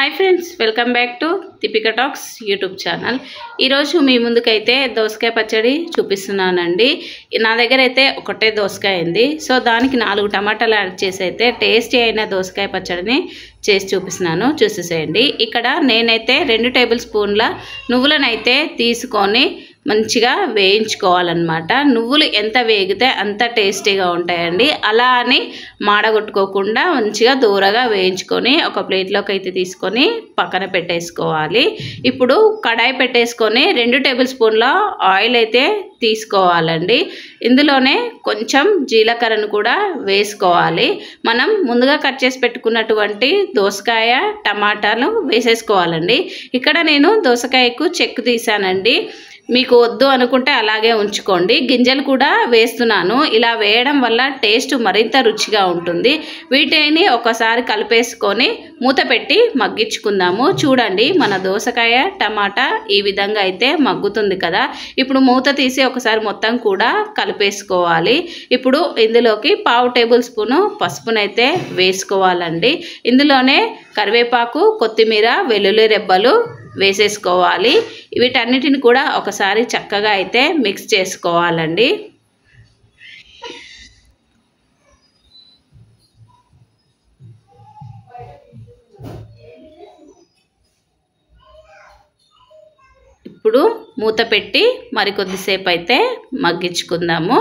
Hi friends, welcome back to Deepika talks YouTube channel. ఈరోజు మీ ముందుకైతే దోసకాయ పచ్చడి చూపిస్తున్నానండి. నా దగ్గర అయితే ఒకటే దోసకాయ ఉంది. సో దానికి 4 టమాటాలు యాడ్ చేసి అయితే టేస్టీ అయిన దోసకాయ పచ్చడిని చేసి చూపిస్తున్నాను, చూసేసేయండి. ఇక్కడ నేనైతే 2 టేబుల్ స్పూన్ల నువ్వులనైతే తీసుకొని మంచిగా వేయించుకోవాలన్నమాట. నువ్వులు ఎంత వేగితే అంత టేస్టీగా ఉంటాయండి. అలా అని మాడగొట్టుకోకుండా మంచిగా దూరగా వేయించుకొని ఒక ప్లేట్లోకి అయితే తీసుకొని పక్కన పెట్టేసుకోవాలి. ఇప్పుడు కడాయి పెట్టేసుకొని 2 టేబుల్ స్పూన్ల ఆయిల్ అయితే తీసుకోవాలండి. ఇందులోనే కొంచెం జీలకర్రను కూడా వేసుకోవాలి. మనం ముందుగా కట్ చేసి పెట్టుకున్నటువంటి దోసకాయ టమాటాలు వేసేసుకోవాలండి. ఇక్కడ నేను దోసకాయకు చెక్కు తీసానండి. మీకు వద్దు అనుకుంటే అలాగే ఉంచుకోండి. గింజలు కూడా వేస్తున్నాను. ఇలా వేయడం వల్ల టేస్ట్ మరింత రుచిగా ఉంటుంది. వీటిని ఒకసారి కలిపేసుకొని మూత పెట్టి మగ్గించుకుందాము. చూడండి, మన దోసకాయ టమాటా ఈ విధంగా అయితే మగ్గుతుంది కదా. ఇప్పుడు మూత తీసి ఒకసారి మొత్తం కూడా కలిపేసుకోవాలి. ఇప్పుడు ఇందులోకి 1/2 టేబుల్ స్పూను పసుపునైతే వేసుకోవాలండి. ఇందులోనే కరివేపాకు, కొత్తిమీర, వెల్లుల్లి రెబ్బలు వేసేసుకోవాలి. వీటన్నిటిని కూడా ఒకసారి చక్కగా అయితే మిక్స్ చేసుకోవాలండి. ఇప్పుడు మూత పెట్టి మరికొద్దిసేపు అయితే మగ్గించుకుందాము.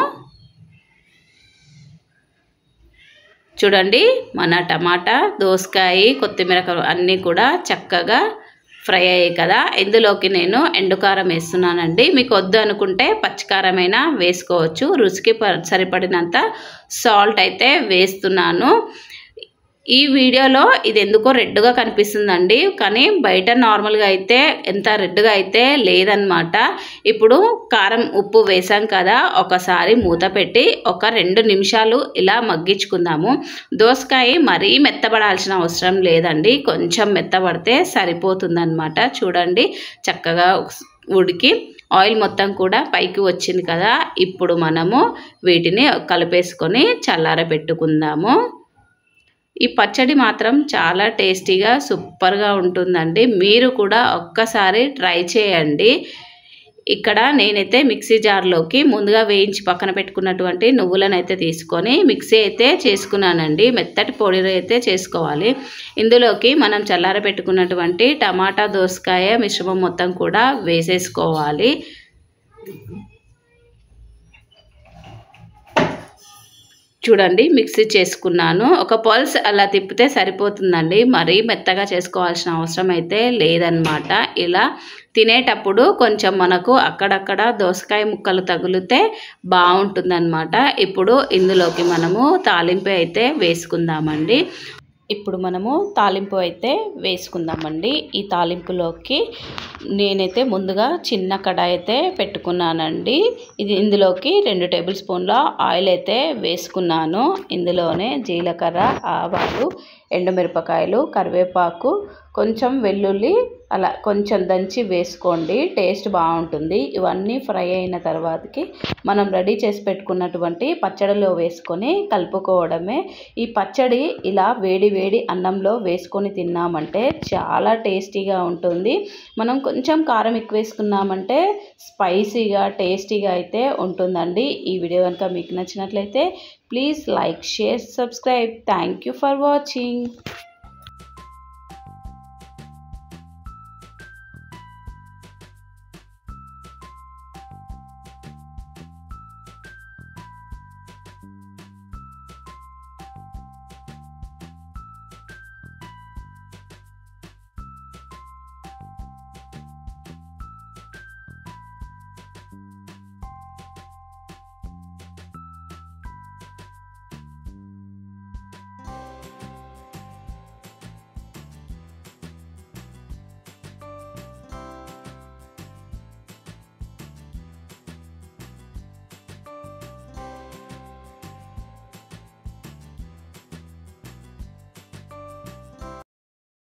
చూడండి, మన టమాటా, దోసకాయ, కొత్తిమీర అన్నీ కూడా చక్కగా ఫ్రై అయ్యాయి కదా. ఇందులోకి నేను ఎండుకారం వేస్తున్నానండి. మీకు వద్దు అనుకుంటే పచ్చికారమైనా వేసుకోవచ్చు. రుచికి సరిపడినంత సాల్ట్ అయితే వేస్తున్నాను. ఈ వీడియోలో ఇది ఎందుకో రెడ్గా కనిపిస్తుందండి, కానీ బయట నార్మల్గా అయితే ఎంత రెడ్గా అయితే లేదనమాట. ఇప్పుడు కారం, ఉప్పు వేసాం కదా, ఒకసారి మూత పెట్టి ఒక 2 నిమిషాలు ఇలా మగ్గించుకుందాము. దోసకాయ మరీ మెత్తబడాల్సిన అవసరం లేదండి, కొంచెం మెత్తబడితే సరిపోతుందన్నమాట. చూడండి, చక్కగా ఉడికి ఆయిల్ మొత్తం కూడా పైకి వచ్చింది కదా. ఇప్పుడు మనము వీటిని కలిపేసుకొని చల్లారబెట్టుకుందాము. ఈ పచ్చడి మాత్రం చాలా టేస్టీగా సూపర్గా ఉంటుందండి. మీరు కూడా ఒక్కసారి ట్రై చేయండి. ఇక్కడ నేనైతే మిక్సీ జార్లోకి ముందుగా వేయించి పక్కన పెట్టుకున్నటువంటి నువ్వులను అయితే తీసుకొని మిక్సీ అయితే చేసుకున్నానండి. మెత్తటి పొడి అయితే చేసుకోవాలి. ఇందులోకి మనం చల్లార పెట్టుకున్నటువంటి టమాటా, దోసకాయ మిశ్రమం మొత్తం కూడా వేసేసుకోవాలి. చూడండి, మిక్సీ చేసుకున్నాను. ఒక పల్స్ అలా తిప్పితే సరిపోతుందండి. మరీ మెత్తగా చేసుకోవాల్సిన అవసరం అయితే లేదనమాట. ఇలా తినేటప్పుడు కొంచెం మనకు అక్కడక్కడ దోసకాయ ముక్కలు తగిలితే బాగుంటుందన్నమాట. ఇప్పుడు ఇందులోకి మనము తాలింపు అయితే వేసుకుందామండి. ఇప్పుడు మనము తాలింపు అయితే వేసుకుందామండి. ఈ తాలింపులోకి నేనైతే ముందుగా చిన్న కడాయి అయితే పెట్టుకున్నానండి. ఇందులోకి 2 టేబుల్ స్పూన్ల ఆయిల్ అయితే వేసుకున్నాను. ఇందులోనే జీలకర్ర, ఆవాలు, ఎండుమిరపకాయలు, కరివేపాకు, కొంచెం వెల్లుల్లి అలా కొంచెం దంచి వేసుకోండి, టేస్ట్ బాగుంటుంది. ఇవన్నీ ఫ్రై అయిన తర్వాతకి మనం రెడీ చేసి పెట్టుకున్నటువంటి పచ్చడిలో వేసుకొని కలుపుకోవడమే. ఈ పచ్చడి ఇలా వేడి వేడి అన్నంలో వేసుకొని తిన్నామంటే చాలా టేస్టీగా ఉంటుంది. మనం కొంచెం కారం ఎక్కువ వేసుకున్నామంటే స్పైసీగా, టేస్టీగా అయితే ఉంటుందండి. ఈ వీడియో కనుక మీకు నచ్చినట్లయితే please like, share, subscribe. Thank you for watching.